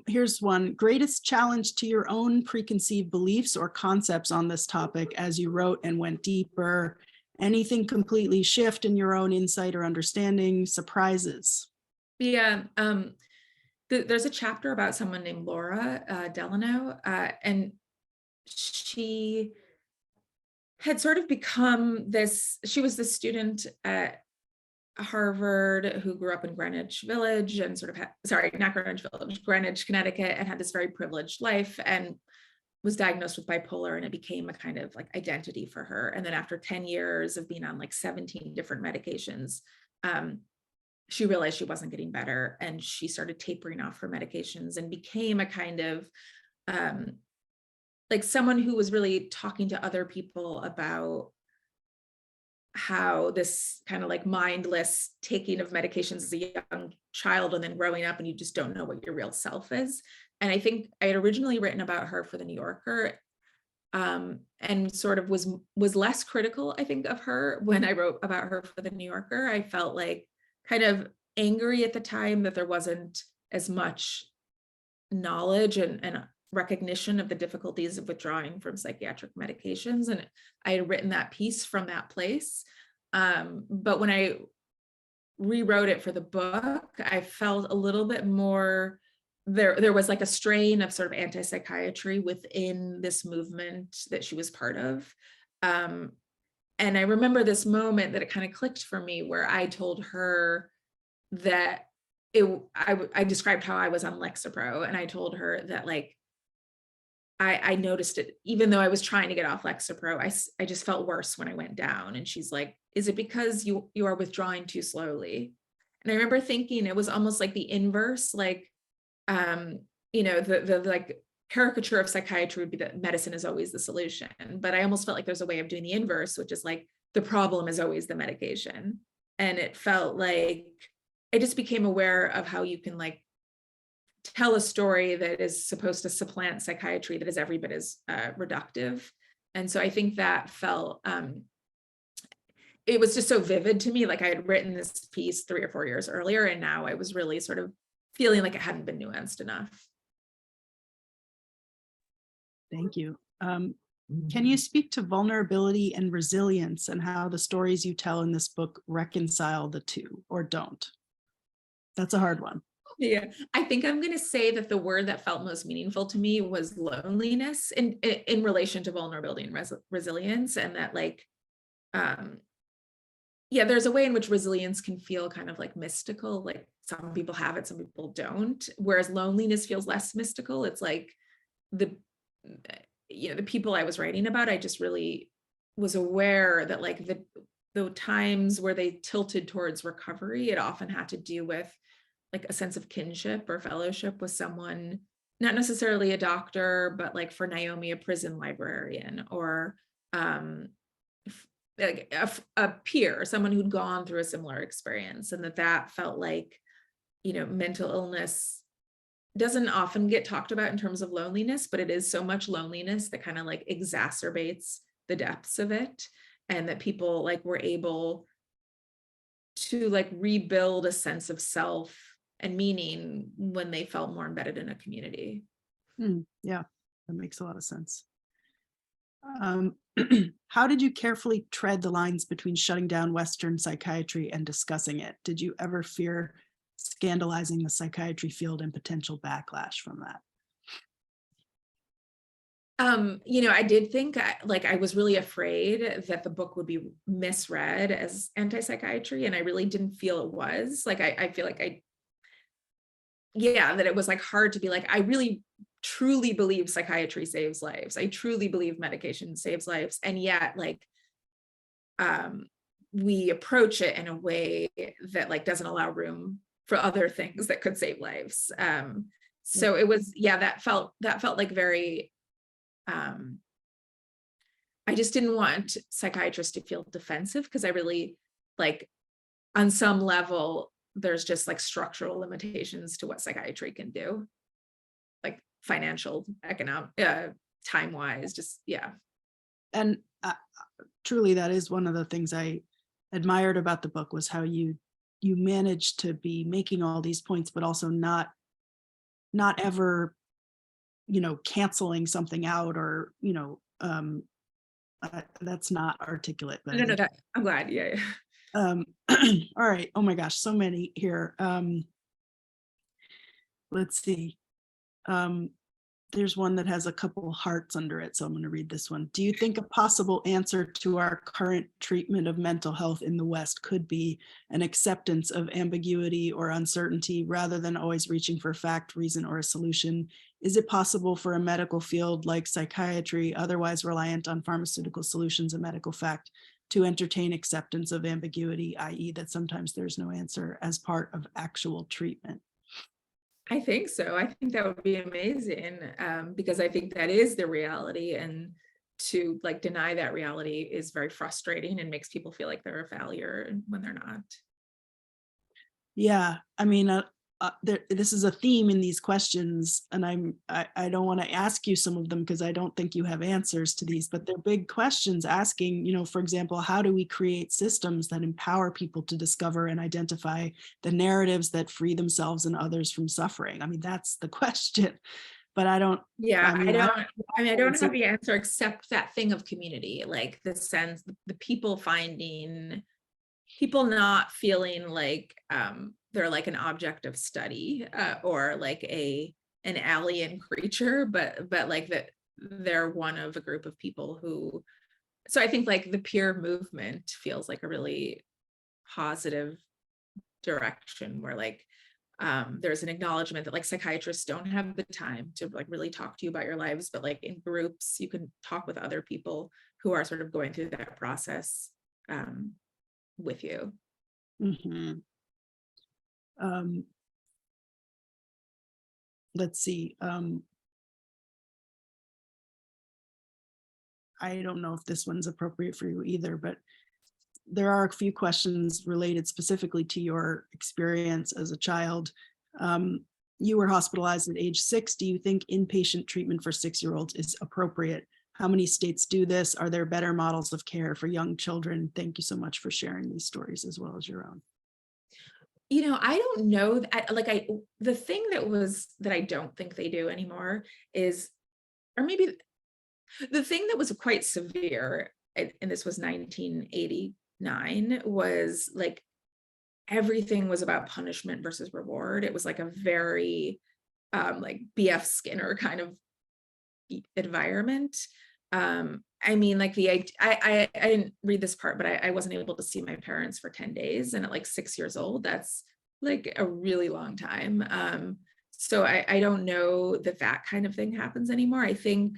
Here's one. Greatest challenge to your own preconceived beliefs or concepts on this topic as you wrote and went deeper? Anything completely shift in your own insight or understanding? Surprises? Yeah. There's a chapter about someone named Laura Delano, and she had sort of become she was this student at Harvard who grew up in Greenwich Village and not Greenwich Village, Greenwich, Connecticut, and had this very privileged life, and was diagnosed with bipolar, and it became a kind of like identity for her. And then after 10 years of being on like 17 different medications, she realized she wasn't getting better, and she started tapering off her medications and became a kind of like someone who was really talking to other people about how this kind of like mindless taking of medications as a young child and then growing up and you just don't know what your real self is. And I think I had originally written about her for the New Yorker, and sort of was less critical, I think, of her when I wrote about her for the New Yorker. I felt like kind of angry at the time that there wasn't as much knowledge and recognition of the difficulties of withdrawing from psychiatric medications. And I had written that piece from that place. But when I rewrote it for the book, I felt a little bit more, there was like a strain of sort of anti-psychiatry within this movement that she was part of. And I remember this moment that it kind of clicked for me, where I told her that I described how I was on Lexapro, and I told her that like I noticed it, even though I was trying to get off Lexapro, I just felt worse when I went down. And she's like, is it because you are withdrawing too slowly? And I remember thinking it was almost like the inverse, like, the like caricature of psychiatry would be that medicine is always the solution. But I almost felt like there's a way of doing the inverse, which is like the problem is always the medication. And it felt like I just became aware of how you can like tell a story that is supposed to supplant psychiatry that is every bit as reductive. And so I think that felt, it was just so vivid to me. Like I had written this piece 3 or 4 years earlier, and now I was really sort of feeling like it hadn't been nuanced enough. Thank you. Can you speak to vulnerability and resilience and how the stories you tell in this book reconcile the two or don't? That's a hard one. Yeah, I think I'm going to say that the word that felt most meaningful to me was loneliness in relation to vulnerability and resilience, and that like, um, yeah, there's a way in which resilience can feel kind of like mystical. Like some people have it, some people don't. Whereas loneliness feels less mystical. It's like the, the people I was writing about, I just really was aware that like the times where they tilted towards recovery, it often had to do with like a sense of kinship or fellowship with someone, not necessarily a doctor, but like for Naomi, a prison librarian, or um, like a peer, someone who'd gone through a similar experience, and that felt like, mental illness doesn't often get talked about in terms of loneliness, but it is so much loneliness that kind of like exacerbates the depths of it, and that people like were able to like rebuild a sense of self and meaning when they felt more embedded in a community. Yeah, that makes a lot of sense. How did you carefully tread the lines between shutting down Western psychiatry and discussing it? Did you ever fear scandalizing the psychiatry field and potential backlash from that? I did think I was really afraid that the book would be misread as anti-psychiatry, and I really didn't feel it was. Like I feel like that it was like hard to be like, I really truly believe psychiatry saves lives. I truly believe medication saves lives. And yet like we approach it in a way that like doesn't allow room for other things that could save lives. So it was, that felt like very I just didn't want psychiatrists to feel defensive, because I really like on some level, there's just like structural limitations to what psychiatry can do, like financial, economic, time-wise, just, yeah. And truly, that is one of the things I admired about the book, was how you managed to be making all these points, but also not ever, canceling something out, or, that's not articulate. But No, that I'm glad. Yeah. all right. Oh my gosh, so many here. Let's see. There's one that has a couple hearts under it, so I'm going to read this one. Do you think a possible answer to our current treatment of mental health in the West could be an acceptance of ambiguity or uncertainty rather than always reaching for fact, reason, or a solution? Is it possible for a medical field like psychiatry, otherwise reliant on pharmaceutical solutions and medical fact, to entertain acceptance of ambiguity, i.e., that sometimes there's no answer, as part of actual treatment? I think so. I think that would be amazing, because I think that is the reality, and to like deny that reality is very frustrating and makes people feel like they're a failure when they're not. Yeah, I mean, this is a theme in these questions, and I don't want to ask you some of them because I don't think you have answers to these, but they're big questions asking, for example, how do we create systems that empower people to discover and identify the narratives that free themselves and others from suffering? I mean, that's the question. But I don't. Yeah, I don't have the answer except that thing of community, like the sense, the people not feeling like they're like an object of study, or like an alien creature, but like that they're one of a group of people who. So I think like the peer movement feels like a really positive direction, where like there's an acknowledgement that like psychiatrists don't have the time to like really talk to you about your lives, but like in groups you can talk with other people who are sort of going through that process with you. Mm-hmm. Let's see. I don't know if this one's appropriate for you either, but there are a few questions related specifically to your experience as a child. You were hospitalized at age 6. Do you think inpatient treatment for 6-year-olds is appropriate? How many states do this? Are there better models of care for young children? Thank you so much for sharing these stories as well as your own. I don't know. The thing that I don't think they do anymore is, or maybe the thing that was quite severe, and this was 1989, was like everything was about punishment versus reward. It was like a very like BF Skinner kind of environment. I mean, like I didn't read this part, but I wasn't able to see my parents for 10 days. And at like 6 years old, that's like a really long time. So I don't know that that kind of thing happens anymore. I think,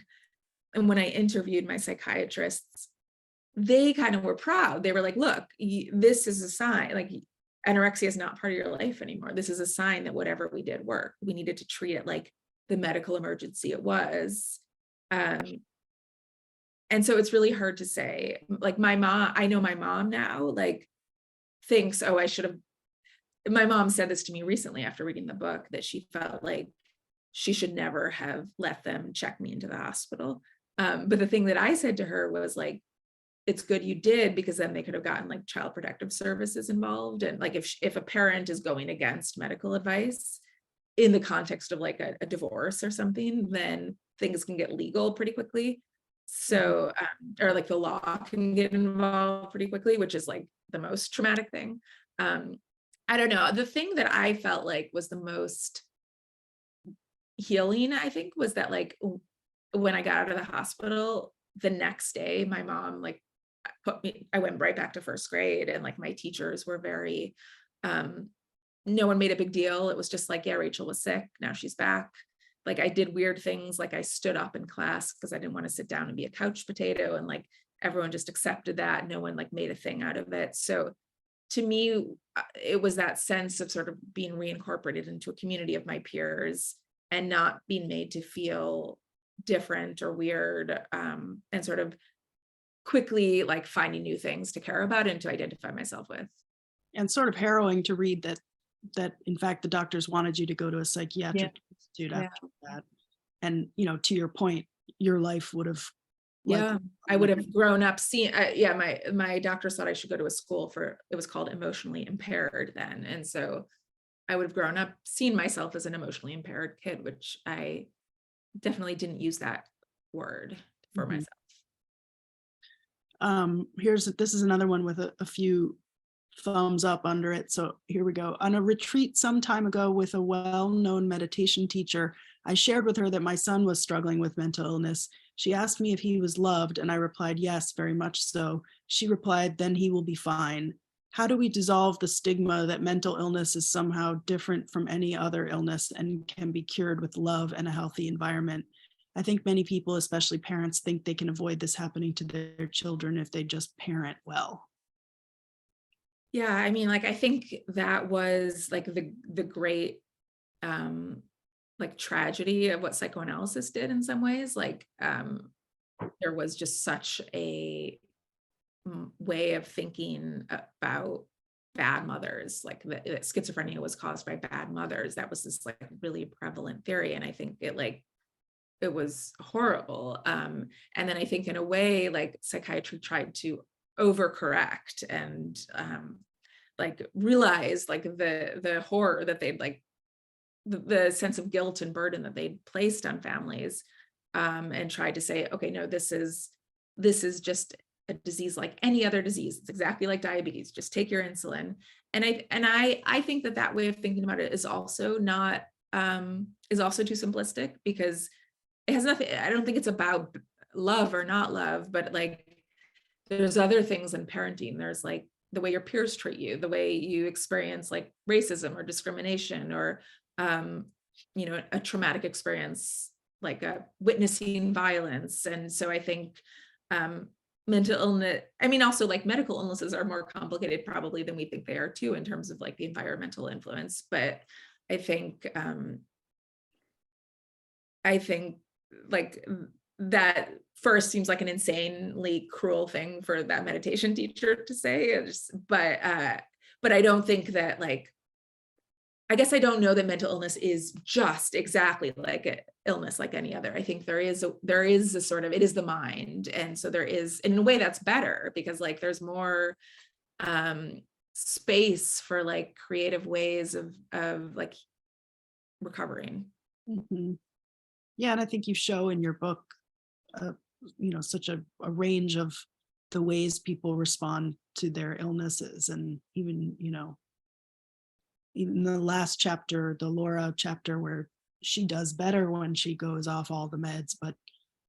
and when I interviewed my psychiatrists, they kind of were proud. They were like, look, this is a sign, like anorexia is not part of your life anymore. This is a sign that whatever we did worked. We needed to treat it like the medical emergency it was. And so it's really hard to say. Like my mom, I know my mom now, like thinks, oh, I should have. My mom said this to me recently after reading the book, that she felt like she should never have let them check me into the hospital. But the thing that I said to her was like, it's good you did, because then they could have gotten like child protective services involved. And like if a parent is going against medical advice in the context of like a divorce or something, then things can get legal pretty quickly. So, or like the law can get involved pretty quickly, which is like the most traumatic thing. I don't know. The thing that I felt like was the most healing, I think, was that like when I got out of the hospital, the next day, my mom like I went right back to first grade, and like my teachers were very, no one made a big deal. It was just like, yeah, Rachel was sick. Now she's back. Like I did weird things. Like I stood up in class because I didn't want to sit down and be a couch potato. And like everyone just accepted that. No one like made a thing out of it. So to me, it was that sense of sort of being reincorporated into a community of my peers and not being made to feel different or weird, and sort of quickly like finding new things to care about and to identify myself with. And sort of harrowing to read that in fact the doctors wanted you to go to a psychiatric institute after that. And to your point, your life would have I would have grown up seeing, my doctors thought I should go to a school it was called emotionally impaired then. And so I would have grown up seeing myself as an emotionally impaired kid, which I definitely didn't use that word for myself. This is another one with a few thumbs up under it. So here we go. On a retreat some time ago with a well-known meditation teacher, I shared with her that my son was struggling with mental illness. She asked me if he was loved, and I replied, yes, very much so. She replied, then he will be fine. How do we dissolve the stigma that mental illness is somehow different from any other illness and can be cured with love and a healthy environment? I think many people, especially parents, think they can avoid this happening to their children if they just parent well. Yeah, I mean, like, I think that was like the great like tragedy of what psychoanalysis did in some ways. Like there was just such a way of thinking about bad mothers, like that schizophrenia was caused by bad mothers. That was this like really prevalent theory. And I think it was horrible. And then I think in a way, like psychiatry tried to overcorrect and like realize like the horror that they'd like the sense of guilt and burden that they'd placed on families, and tried to say, okay, no, this is just a disease like any other disease. It's exactly like diabetes. Just take your insulin. And I think that way of thinking about it is also not is also too simplistic, because it has nothing. I don't think it's about love or not love, but like there's other things in parenting. There's like the way your peers treat you, the way you experience like racism or discrimination, or a traumatic experience like witnessing violence. And so I think mental illness, I mean, also like medical illnesses are more complicated probably than we think they are too, in terms of like the environmental influence. But I think like that first seems like an insanely cruel thing for that meditation teacher to say. But I don't think that like, I guess I don't know that mental illness is just exactly like an illness like any other. I think there is a sort of, it is the mind. And so there is, in a way that's better, because like there's more space for like creative ways of like recovering. Mm-hmm. Yeah, and I think you show in your book, such a range of the ways people respond to their illnesses, and even, in the last chapter, the Laura chapter, where she does better when she goes off all the meds, but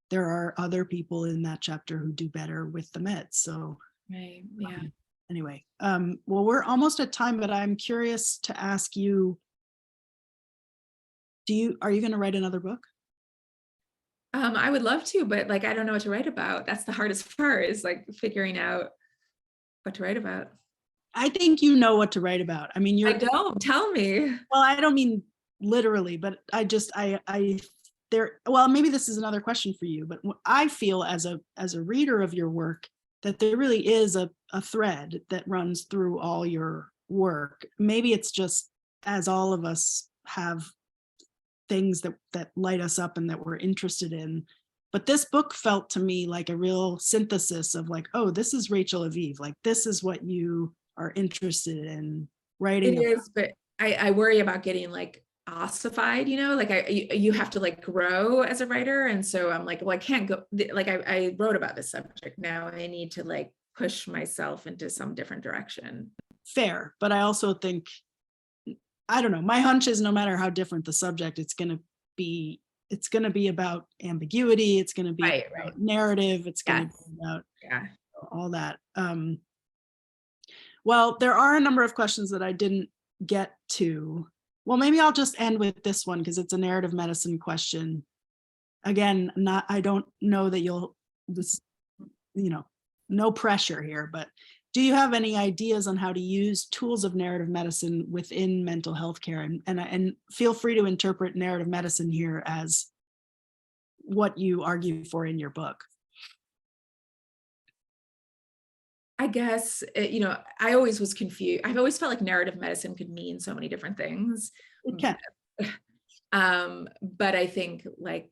there are other people in that chapter who do better with the meds. So Right. Yeah. anyway, well, we're almost at time, but I'm curious to ask you, are you going to write another book? I would love to, but like, I don't know what to write about. That's the hardest part, is like figuring out what to write about. I think you know what to write about. I mean, I don't. Tell me. well, I don't mean literally, but well, maybe this is another question for you, but I feel as a reader of your work that there really is a thread that runs through all your work. Maybe it's just, as all of us have things that light us up and that we're interested in. But this book felt to me like a real synthesis of like, oh, this is Rachel Aviv. Like, this is what you are interested in writing It about. is, but I worry about getting like ossified, like you have to like grow as a writer. And so I'm like, well, I can't go, like I wrote about this subject. Now I need to like push myself into some different direction. Fair, but I also think, I don't know, my hunch is no matter how different the subject, it's going to be about ambiguity. It's going to be Right. about narrative. It's going Yes. to be about Yeah. all that. Well, there are a number of questions that I didn't get to. Well, maybe I'll just end with this one because it's a narrative medicine question. Again, I don't know that you'll, no pressure here, but do you have any ideas on how to use tools of narrative medicine within mental health care? And feel free to interpret narrative medicine here as what you argue for in your book. I guess, I always was confused. I've always felt like narrative medicine could mean so many different things. It can. But I think like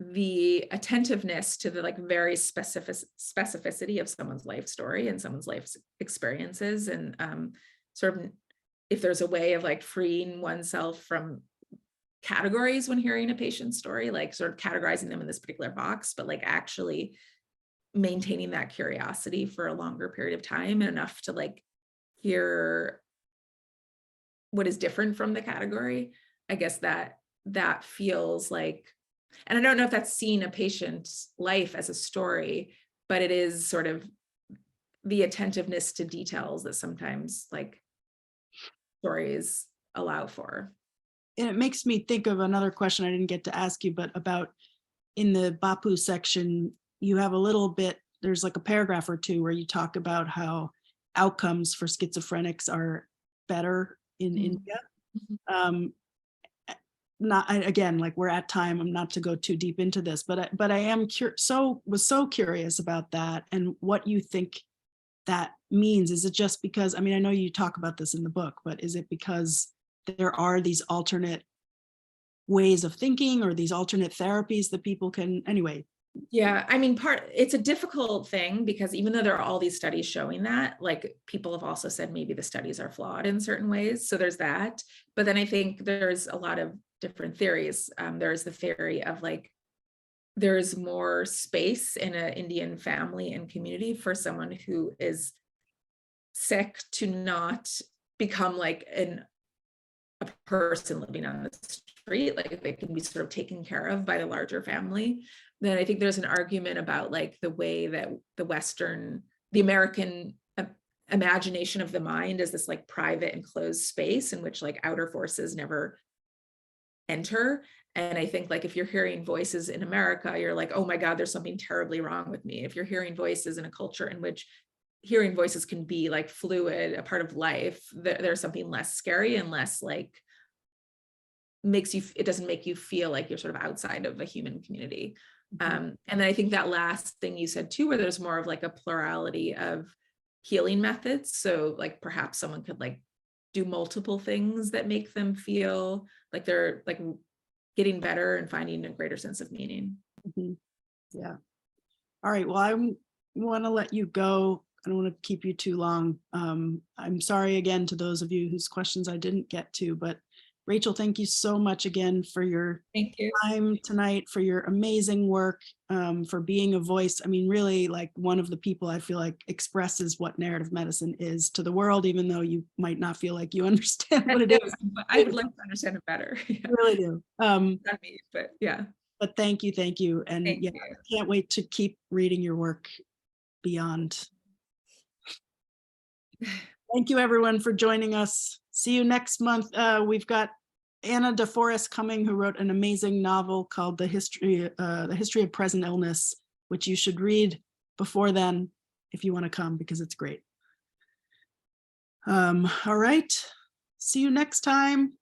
the attentiveness to the like very specificity of someone's life story and someone's life experiences, and sort of if there's a way of like freeing oneself from categories when hearing a patient's story, like sort of categorizing them in this particular box, but like actually maintaining that curiosity for a longer period of time, and enough to like hear what is different from the category. I guess that feels like, and I don't know if that's seeing a patient's life as a story, but it is sort of the attentiveness to details that sometimes like stories allow for. And it makes me think of another question I didn't get to ask you, but about in the Bapu section, you have a little bit, there's like a paragraph or two where you talk about how outcomes for schizophrenics are better in India. Again, like we're at time, I'm not to go too deep into this, but I am was so curious about that and what you think that means. Is it just because, I mean, I know you talk about this in the book, but is it because there are these alternate ways of thinking or these alternate therapies that people can, anyway? Yeah, I mean, it's a difficult thing because even though there are all these studies showing that, like people have also said maybe the studies are flawed in certain ways. So there's that. But then I think there's a lot of different theories. There's the theory of like, there's more space in an Indian family and community for someone who is sick to not become like a person living on the street, like they can be sort of taken care of by the larger family. Then I think there's an argument about like the way that the American imagination of the mind is this like private and closed space in which like outer forces never enter. And I think like if you're hearing voices in America, you're like, oh my God, there's something terribly wrong with me. If you're hearing voices in a culture in which hearing voices can be like fluid, a part of life, there's something less scary and less like it doesn't make you feel like you're sort of outside of a human community. And then I think that last thing you said too, where there's more of like a plurality of healing methods. So like perhaps someone could like do multiple things that make them feel like they're like getting better and finding a greater sense of meaning. Yeah. All right. Well, I want to let you go. I don't want to keep you too long. I'm sorry again to those of you whose questions I didn't get to, but Rachel, thank you so much again for your Thank you. time tonight, for your amazing work, for being a voice. I mean, really like one of the people I feel like expresses what narrative medicine is to the world, even though you might not feel like you understand what it is. I would like to understand it better. Yeah. I really do. Not me, but yeah. But thank you. And Thank yeah, you. I can't wait to keep reading your work beyond. Thank you everyone for joining us. See you next month. We've got Anna DeForest coming, who wrote an amazing novel called The History of Present Illness, which you should read before then if you want to come, because it's great. All right. See you next time.